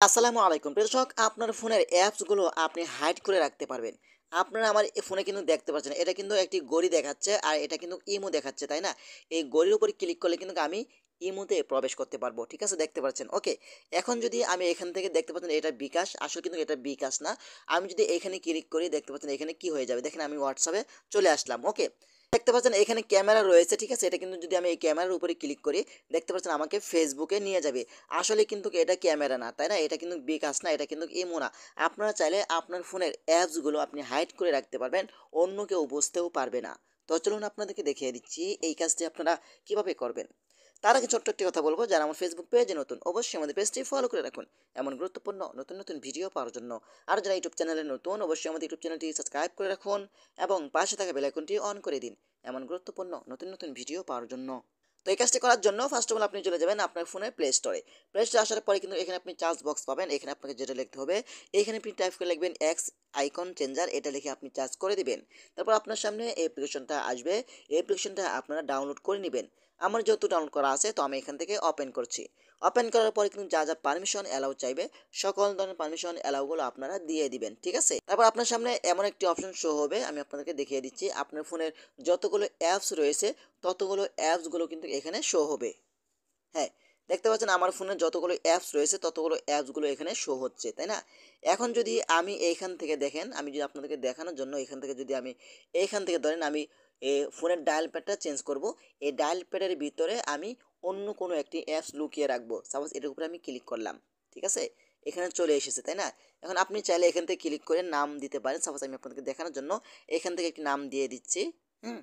আসসালামু আলাইকুম দর্শক, আপনার ফোনের অ্যাপসগুলো আপনি হাইড করে রাখতে পারবেন। আপনারা আমার ফোনে কিন্তু দেখতে পাচ্ছেন, এটা কিন্তু একটি ঘড়ি দেখাচ্ছে আর এটা কিন্তু ইমো দেখাচ্ছে, তাই না? এই ঘড়ির উপর ক্লিক করলে কিন্তু আমি ইমোতে প্রবেশ করতে পারবো। ঠিক আছে, দেখতে পাচ্ছেন? ওকে। এখন যদি আমি এখান থেকে দেখতে পাচ্ছেন এটা বিকাশ, আসলে কিন্তু এটা বিকাশ না। আমি যদি এখানে ক্লিক করি দেখতে পাচ্ছেন এখানে কি হয়ে যাবে, দেখেন আমি হোয়াটসঅ্যাপে চলে আসলাম। ওকে, দেখতে পাচ্ছেন এখানে ক্যামেরা রয়েছে। ঠিক আছে, এটা কিন্তু যদি আমি এই ক্যামেরার উপরে ক্লিক করি দেখতে পাচ্ছেন আমাকে ফেসবুকে নিয়ে যাবে। আসলে কিন্তু এটা ক্যামেরা না, তাই না? এটা কিন্তু বিকাশ না, এটা কিন্তু ইমো না। আপনারা চাইলে আপনার ফোনের অ্যাপসগুলো আপনি হাইড করে রাখতে পারবেন, অন্য কেউ বুঝতেও পারবে না। তো চলুন আপনাদেরকে দেখিয়ে দিচ্ছি এই কাজটি আপনারা কিভাবে করবেন। তার আগে ছোট্ট একটি কথা বলবো, যারা আমার ফেসবুক পেজে নতুন অবশ্যই আমাদের পেজটি ফলো করে রাখুন এমন গুরুত্বপূর্ণ নতুন নতুন ভিডিও পাওয়ার জন্য। আর যারা ইউটিউব চ্যানেলে নতুন অবশ্যই আমাদের ইউটিউব চ্যানেলটি সাবস্ক্রাইব করে রাখুন এবং পাশে থাকা বেল আইকনটি অন করে দিন এমন গুরুত্বপূর্ণ নতুন নতুন ভিডিও পাওয়ার জন্য। তো এই কাজটি করার জন্য ফার্স্ট অফ অল আপনি চলে যাবেন আপনার ফোনের প্লে স্টোরে। প্লে স্টোরে আসার পরে কিন্তু এখানে আপনি চার্জ বক্স পাবেন। এখানে আপনাকে যেটা লিখতে হবে, এখানে আপনি টাইপ করে লিখবেন এক্স আইকন চেঞ্জার, এটা লিখে আপনি চার্জ করে দিবেন। তারপর আপনার সামনে এই অ্যাপ্লিকেশনটা আসবে, এই অ্যাপ্লিকেশনটা আপনারা ডাউনলোড করে নেবেন। আমার যেহেতু ডাউনলোড করা আছে তো আমি এখান থেকে ওপেন করছি। ওপেন করার পরে কিন্তু যা যা পারমিশন অ্যালাউ চাইবে সকল ধরনের পারমিশন অ্যালাউগুলো আপনারা দিয়ে দিবেন। ঠিক আছে, তারপর আপনার সামনে এমন একটি অপশন শো হবে, আমি আপনাদেরকে দেখিয়ে দিচ্ছি। আপনার ফোনের যতগুলো অ্যাপস রয়েছে ততগুলো অ্যাপসগুলো কিন্তু এখানে শো হবে। হ্যাঁ, দেখতে পাচ্ছেন আমার ফোনে যতগুলো অ্যাপস রয়েছে ততগুলো অ্যাপসগুলো এখানে শো হচ্ছে, তাই না? এখন যদি আমি এইখান থেকে দেখেন, আমি যদি আপনাদেরকে দেখানোর জন্য এখান থেকে যদি আমি এইখান থেকে ধরেন আমি ফোনের ডায়াল প্যাডটা চেঞ্জ করব, এই ডায়াল প্যাডের ভিতরে আমি অন্য কোনো একটি অ্যাপস লুকিয়ে রাখবো। সাপোজ এটার উপরে আমি ক্লিক করলাম, ঠিক আছে? এখানে চলে এসেছে, তাই না? এখন আপনি চাইলে এখান থেকে ক্লিক করে নাম দিতে পারেন। সাপোজ আমি আপনাদেরকে দেখানোর জন্য এখান থেকে একটি নাম দিয়ে দিচ্ছি। হুম,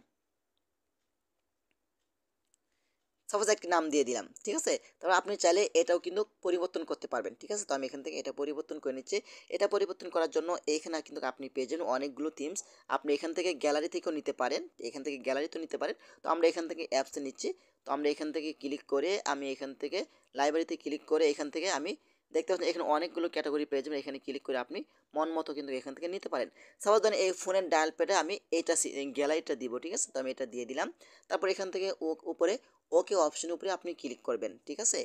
সাপোজ একটি নাম দিয়ে দিলাম, ঠিক আছে? তারপর আপনি চাইলে এটাও কিন্তু পরিবর্তন করতে পারবেন। ঠিক আছে, তো আমি এখান থেকে এটা পরিবর্তন করে নিচ্ছি। এটা পরিবর্তন করার জন্য এখানে কিন্তু আপনি পেয়ে যাবেন অনেকগুলো থিমস। আপনি এখান থেকে গ্যালারি থেকেও নিতে পারেন, এখান থেকে গ্যালারিতেও নিতে পারেন। তো আমরা এখান থেকে অ্যাপসে নিচ্ছি। তো আমরা এখান থেকে ক্লিক করে আমি এখান থেকে লাইব্রেরিতে ক্লিক করে এখান থেকে আমি দেখতে পাচ্ছেন এখানে অনেকগুলো ক্যাটাগরি পেয়ে যাবেন। এখানে ক্লিক করে আপনি মন মতো কিন্তু এখান থেকে নিতে পারেন। সাপোজ ধরেন এই ফোনের ডায়াল প্যাডে আমি এটা গ্যালারিটা দিব, ঠিক আছে? তো আমি এটা দিয়ে দিলাম। তারপর এখান থেকে উপরে ওকে অপশনের উপরে আপনি ক্লিক করবেন, ঠিক আছে?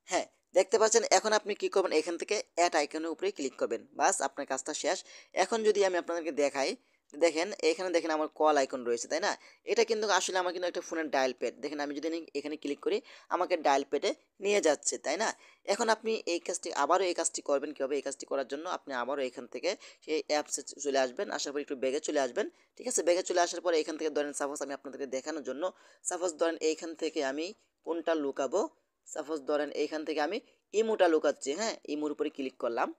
হ্যাঁ, দেখতে পাচ্ছেন এখন আপনি কি করবেন, এখান থেকে অ্যাড আইকনের উপরে ক্লিক করবেন, বাস আপনার কাজটা শেষ। এখন যদি আমি আপনাদেরকে দেখাই, দেখেন এখানে দেখেন আমার কল আইকন রয়েছে, তাই না? এটা কিন্তু আসলে আমার কিন্তু একটা ফোনের ডায়াল প্যাড। দেখেন আমি যদি এখানে ক্লিক করি আমাকে ডায়াল প্যাডে নিয়ে যাচ্ছে, তাই না? এখন আপনি এই কাজটি আবারও এই কাজটি করবেন কীভাবে, এই কাজটি করার জন্য আপনি আবারও এখান থেকে সেই অ্যাপসে চলে আসবেন, আসার পর একটু ব্যাগে চলে আসবেন। ঠিক আছে, ব্যাগে চলে আসার পরে এখান থেকে ধরেন সাপোজ আমি আপনাদেরকে দেখানোর জন্য সাপোজ ধরেন এইখান থেকে আমি কোনটা লুকাবো, সাপোজ ধরেন এইখান থেকে আমি ইমোটা লুকাচ্ছি। হ্যাঁ, ইমোর উপরে ক্লিক করলাম।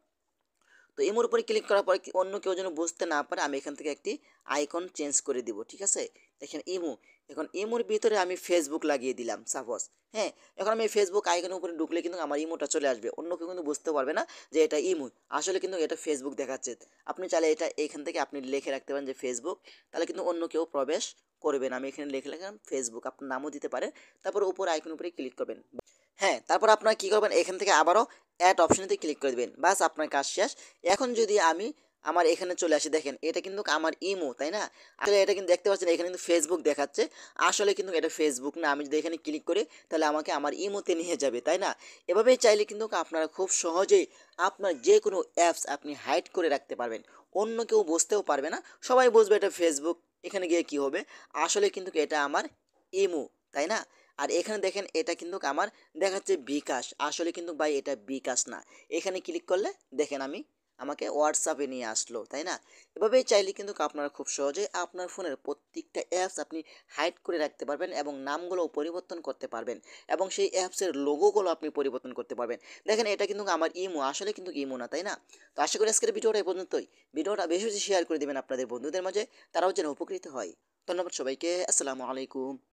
তো ইমোর উপরে ক্লিক করার পরে অন্য কেউ যেন বুঝতে না পারে আমি এখান থেকে একটি আইকন চেঞ্জ করে দিব, ঠিক আছে? দেখেন ইমো, এখন ইমোর ভিতরে আমি ফেসবুক লাগিয়ে দিলাম সাপোজ। হ্যাঁ, এখন আমি ফেসবুক আইকনের উপরে ঢুকলে কিন্তু আমার ইমোটা চলে আসবে, অন্য কেউ কিন্তু বুঝতে পারবে না যে এটা ইমো। আসলে কিন্তু এটা ফেসবুক দেখাচ্ছে। আপনি চাইলে এটা এখান থেকে আপনি লিখে রাখতে পারেন যে ফেসবুক, তাহলে কিন্তু অন্য কেউ প্রবেশ করবে না। আমি এখানে লিখে রাখলাম ফেসবুক, আপনার নামও দিতে পারে। তারপর উপর আইকন উপরে ক্লিক করবেন। হ্যাঁ, তারপর আপনারা কী করবেন, এখান থেকে আবারও অ্যাড অপশনেতে ক্লিক করে দেবেন, বাস আপনার কাজ শেষ। এখন যদি আমি আমার এখানে চলে আসি, দেখেন এটা কিন্তু আমার ইমো, তাই না? আসলে এটা কিন্তু দেখতে পাচ্ছেন এখানে কিন্তু ফেসবুক দেখাচ্ছে, আসলে কিন্তু এটা ফেসবুক না। আমি যদি এখানে ক্লিক করি তাহলে আমাকে আমার ইমোতে নিয়ে যাবে, তাই না? এভাবেই চাইলে কিন্তু আপনারা খুব সহজেই আপনার যে কোনো অ্যাপস আপনি হাইড করে রাখতে পারবেন, অন্য কেউ বুঝতেও পারবে না, সবাই বুঝবে এটা ফেসবুক। এখানে গিয়ে কি হবে, আসলে কিন্তু এটা আমার ইমো, তাই না? আর এখানে দেখেন এটা কিন্তু আমার দেখাচ্ছে বিকাশ, আসলে কিন্তু ভাই এটা বিকাশ না। এখানে ক্লিক করলে দেখেন আমাকে হোয়াটসঅ্যাপে নিয়ে আসলো, তাই না? এভাবেই চাইলে কিন্তু আপনারা খুব সহজেই আপনার ফোনের প্রত্যেকটা অ্যাপস আপনি হাইড করে রাখতে পারবেন এবং নামগুলোও পরিবর্তন করতে পারবেন এবং সেই অ্যাপসের লোগোগুলো আপনি পরিবর্তন করতে পারবেন। দেখেন এটা কিন্তু আমার ইমো, আসলে কিন্তু ইমো না, তাই না? তো আশা করি আজকের ভিডিওটা এই পর্যন্তই। ভিডিওটা বেশি বেশি শেয়ার করে দেবেন আপনাদের বন্ধুদের মাঝে, তারাও যেন উপকৃত হয়। ধন্যবাদ সবাইকে, আসসালামু আলাইকুম।